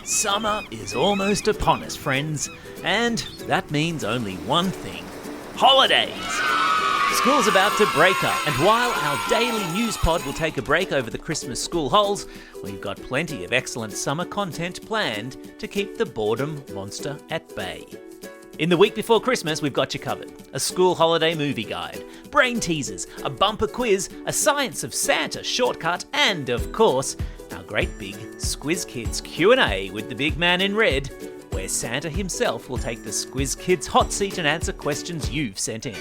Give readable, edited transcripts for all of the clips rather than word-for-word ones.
Summer is almost upon us, friends, and that means only one thing: holidays! School's about to break up, and while our daily news pod will take a break over the Christmas school holes, we've got plenty of excellent summer content planned to keep the boredom monster at bay. In the week before Christmas, we've got you covered. A school holiday movie guide, brain teasers, a bumper quiz, a Science of Santa shortcut, and of course, our great big Squiz Kids Q&A with the big man in red, where Santa himself will take the Squiz Kids hot seat and answer questions you've sent in.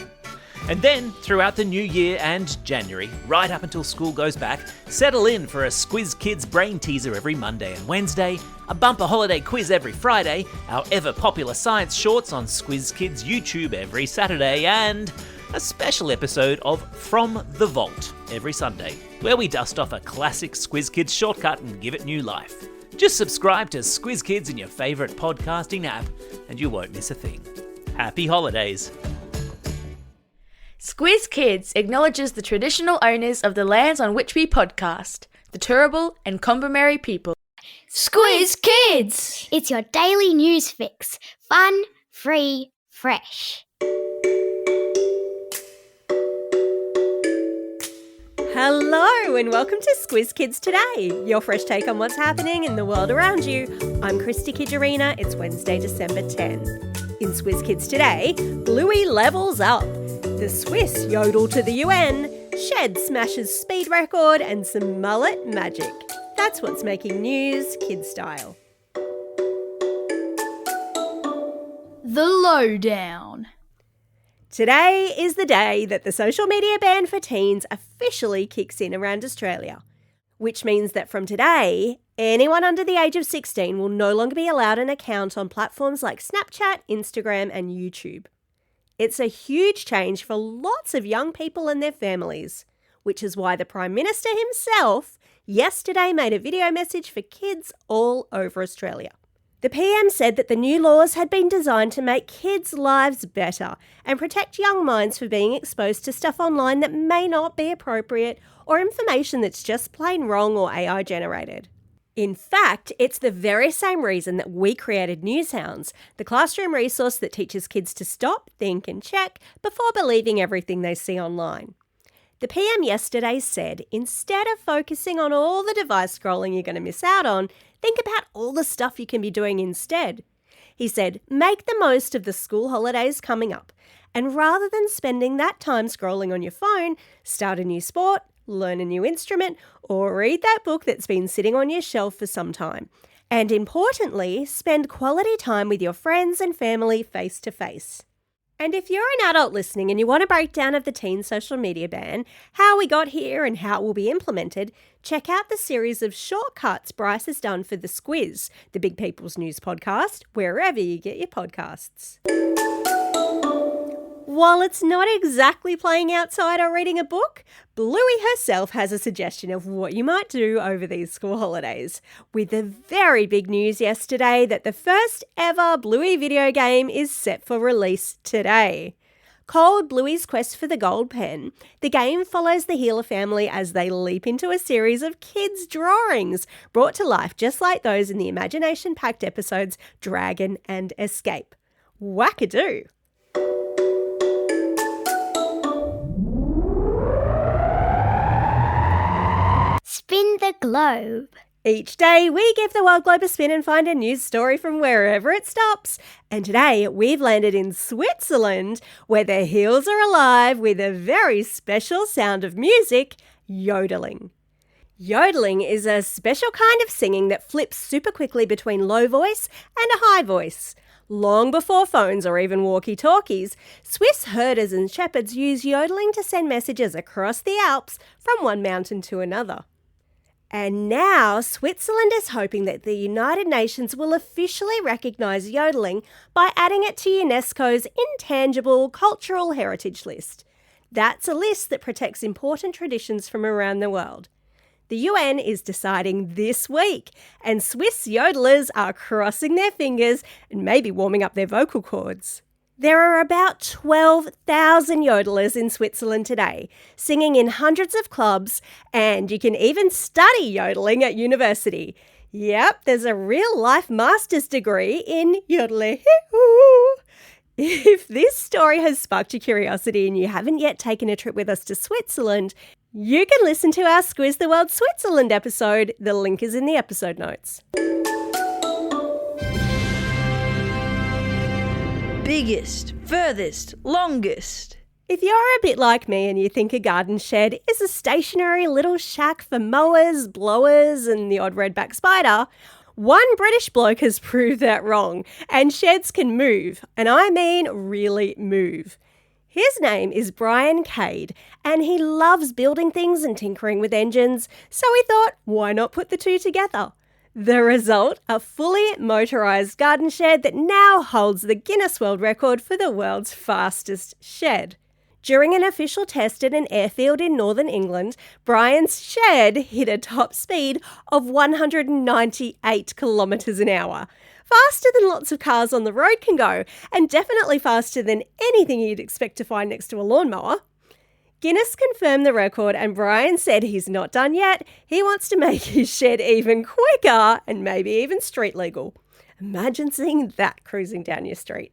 And then, throughout the new year and January, right up until school goes back, settle in for a Squiz Kids brain teaser every Monday and Wednesday, a bumper holiday quiz every Friday, our ever-popular science shorts on Squiz Kids YouTube every Saturday, and a special episode of From the Vault every Sunday, where we dust off a classic Squiz Kids shortcut and give it new life. Just subscribe to Squiz Kids in your favourite podcasting app, and you won't miss a thing. Happy holidays! Squiz Kids acknowledges the traditional owners of the lands on which we podcast, the Turrbal and Kombumerri people. Squiz Kids! It's your daily news fix. Fun, free, fresh. Hello and welcome to Squiz Kids Today, your fresh take on what's happening in the world around you. I'm Christy Kijarina. It's Wednesday, December 10. In Squiz Kids Today, Bluey levels up. The Swiss yodel to the UN, Shed smashes speed record, and some mullet magic. That's what's making news kid style. The Lowdown. Today is the day that the social media ban for teens officially kicks in around Australia, which means that from today, anyone under the age of 16 will no longer be allowed an account on platforms like Snapchat, Instagram, and YouTube. It's a huge change for lots of young people and their families, which is why the Prime Minister himself yesterday made a video message for kids all over Australia. The PM said that the new laws had been designed to make kids' lives better and protect young minds from being exposed to stuff online that may not be appropriate or information that's just plain wrong or AI generated. In fact, it's the very same reason that we created Newshounds, the classroom resource that teaches kids to stop, think and check before believing everything they see online. The PM yesterday said, instead of focusing on all the device scrolling you're going to miss out on, think about all the stuff you can be doing instead. He said, make the most of the school holidays coming up, and rather than spending that time scrolling on your phone, start a new sport, learn a new instrument, or read that book that's been sitting on your shelf for some time. And importantly, spend quality time with your friends and family face to face. And if you're an adult listening and you want a breakdown of the teen social media ban, how we got here and how it will be implemented, check out the series of shortcuts Bryce has done for The Squiz, the Big People's News podcast, wherever you get your podcasts. While it's not exactly playing outside or reading a book, Bluey herself has a suggestion of what you might do over these school holidays, with the very big news yesterday that the first ever Bluey video game is set for release today. Called Bluey's Quest for the Gold Pen, the game follows the Healer family as they leap into a series of kids' drawings brought to life just like those in the imagination-packed episodes Dragon and Escape. Wackadoo! Spin the globe. Each day, we give the world globe a spin and find a news story from wherever it stops. And today, we've landed in Switzerland, where the hills are alive with a very special sound of music, yodeling. Yodeling is a special kind of singing that flips super quickly between low voice and a high voice. Long before phones or even walkie-talkies, Swiss herders and shepherds use yodeling to send messages across the Alps from one mountain to another. And now Switzerland is hoping that the United Nations will officially recognise yodeling by adding it to UNESCO's Intangible Cultural Heritage List. That's a list that protects important traditions from around the world. The UN is deciding this week, and Swiss yodelers are crossing their fingers and maybe warming up their vocal cords. There are about 12,000 yodelers in Switzerland today, singing in hundreds of clubs, and you can even study yodeling at university. Yep, there's a real-life master's degree in yodel. If this story has sparked your curiosity and you haven't yet taken a trip with us to Switzerland, you can listen to our Squiz the World Switzerland episode. The link is in the episode notes. Biggest, furthest, longest. If you're a bit like me and you think a garden shed is a stationary little shack for mowers, blowers and the odd redback spider, one British bloke has proved that wrong, and sheds can move, and I mean really move. His name is Brian Cade, and he loves building things and tinkering with engines, so he thought, why not put the two together? The result, a fully motorised garden shed that now holds the Guinness World Record for the world's fastest shed. During an official test at an airfield in northern England, Brian's shed hit a top speed of 198 kilometres an hour. Faster than lots of cars on the road can go, and definitely faster than anything you'd expect to find next to a lawnmower. Guinness confirmed the record, and Brian said he's not done yet. He wants to make his shed even quicker and maybe even street legal. Imagine seeing that cruising down your street.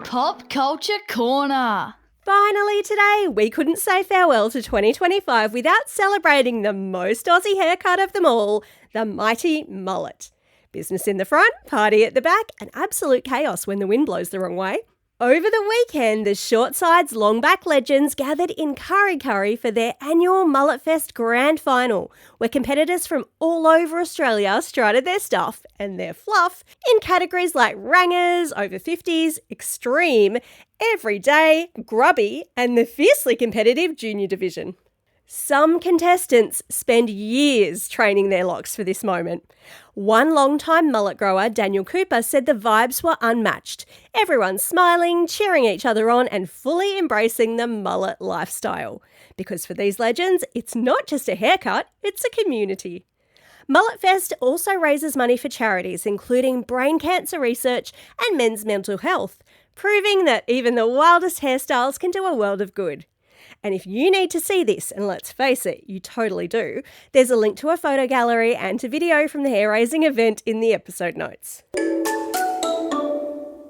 Pop Culture Corner. Finally today, we couldn't say farewell to 2025 without celebrating the most Aussie haircut of them all, the mighty mullet. Business in the front, party at the back, and absolute chaos when the wind blows the wrong way. Over the weekend, the Short Sides Long Back legends gathered in Kurri for their annual Mullet Fest Grand Final, where competitors from all over Australia strutted their stuff and their fluff in categories like Rangers, Over 50s, Extreme, Everyday, Grubby, and the fiercely competitive Junior Division. Some contestants spend years training their locks for this moment. One long-time mullet grower, Daniel Cooper, said the vibes were unmatched. Everyone smiling, cheering each other on, and fully embracing the mullet lifestyle. Because for these legends, it's not just a haircut, it's a community. Mullet Fest also raises money for charities, including brain cancer research and men's mental health, proving that even the wildest hairstyles can do a world of good. And if you need to see this, and let's face it, you totally do, there's a link to a photo gallery and to video from the hair-raising event in the episode notes.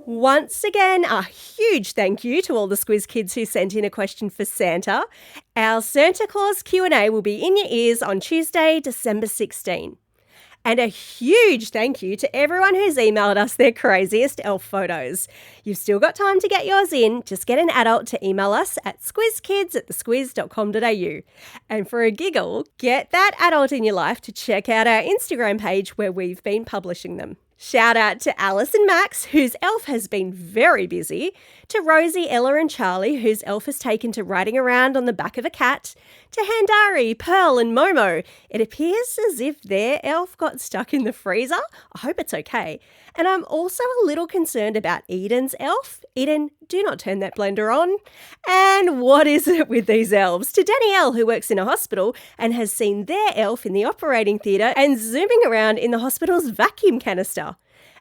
Once again, a huge thank you to all the Squiz kids who sent in a question for Santa. Our Santa Claus Q&A will be in your ears on Tuesday, December 16. And a huge thank you to everyone who's emailed us their craziest elf photos. You've still got time to get yours in. Just get an adult to email us at squizkids@thesquiz.com.au. And for a giggle, get that adult in your life to check out our Instagram page where we've been publishing them. Shout out to Alice and Max, whose elf has been very busy, to Rosie, Ella and Charlie, whose elf has taken to riding around on the back of a cat, to Handari, Pearl and Momo. It appears as if their elf got stuck in the freezer. I hope it's okay. And I'm also a little concerned about Eden's elf. Eden, do not turn that blender on. And what is it with these elves? To Danielle, who works in a hospital and has seen their elf in the operating theatre and zooming around in the hospital's vacuum canister.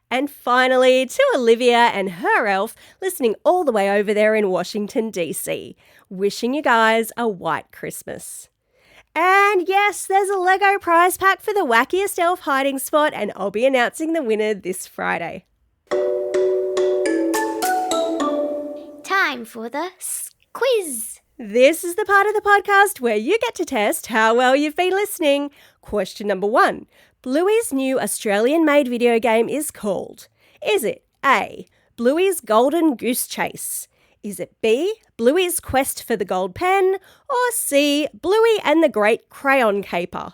And finally, to Olivia and her elf, listening all the way over there in Washington, D.C. Wishing you guys a white Christmas. And yes, there's a Lego prize pack for the wackiest elf hiding spot, and I'll be announcing the winner this Friday. Time for the quiz. This is the part of the podcast where you get to test how well you've been listening. Question number 1. Bluey's new Australian-made video game is called. Is it A, Bluey's Golden Goose Chase? Is it B, Bluey's Quest for the Gold Pen? Or C, Bluey and the Great Crayon Caper?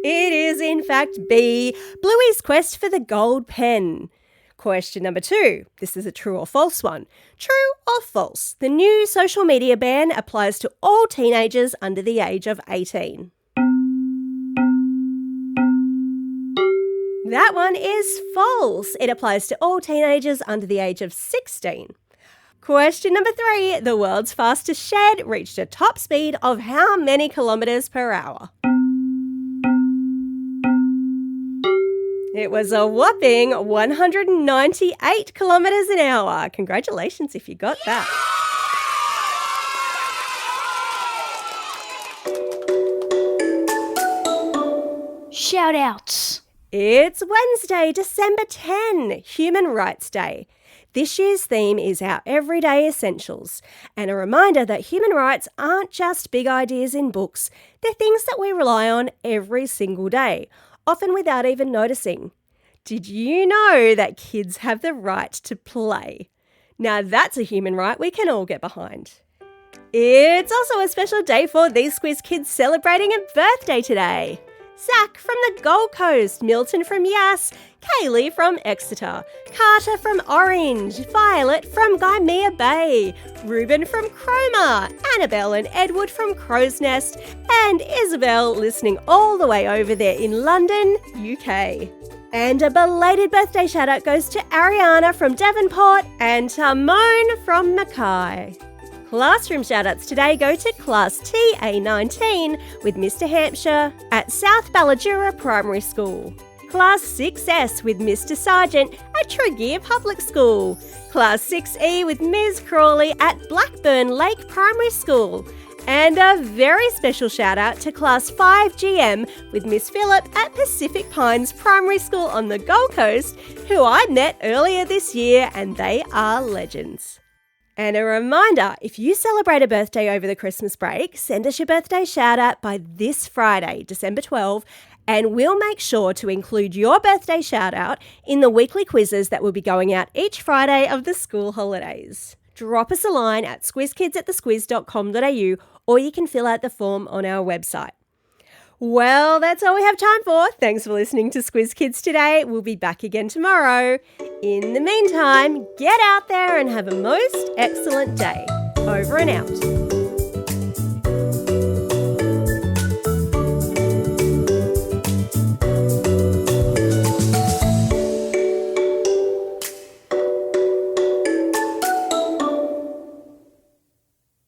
It is in fact B, Bluey's Quest for the Gold Pen. Question number 2. This is a true or false one. True or false? The new social media ban applies to all teenagers under the age of 18. That one is false. It applies to all teenagers under the age of 16. Question number 3. The world's fastest shed reached a top speed of how many kilometres per hour? It was a whopping 198 kilometres an hour. Congratulations if you got that. Shout outs. It's Wednesday, December 10, Human Rights Day. This year's theme is our everyday essentials, and a reminder that human rights aren't just big ideas in books, they're things that we rely on every single day, often without even noticing. Did you know that kids have the right to play? Now that's a human right we can all get behind. It's also a special day for these Squiz kids celebrating a birthday today. Zach from the Gold Coast, Milton from Yass, Kaylee from Exeter, Carter from Orange, Violet from Gymea Bay, Ruben from Cromer, Annabelle and Edward from Crow's Nest, and Isabel listening all the way over there in London, UK. And a belated birthday shout out goes to Ariana from Devonport and Timone from Mackay. Classroom shout-outs today go to Class TA19 with Mr Hampshire at South Ballajura Primary School. Class 6S with Mr Sargent at Tregear Public School. Class 6E with Ms Crawley at Blackburn Lake Primary School. And a very special shout-out to Class 5GM with Miss Phillip at Pacific Pines Primary School on the Gold Coast, who I met earlier this year, and they are legends. And a reminder, if you celebrate a birthday over the Christmas break, send us your birthday shout-out by this Friday, December 12, and we'll make sure to include your birthday shout-out in the weekly quizzes that will be going out each Friday of the school holidays. Drop us a line at squizkids@thesquiz.com.au, or you can fill out the form on our website. Well, that's all we have time for. Thanks for listening to Squiz Kids today. We'll be back again tomorrow. In the meantime, get out there and have a most excellent day. Over and out.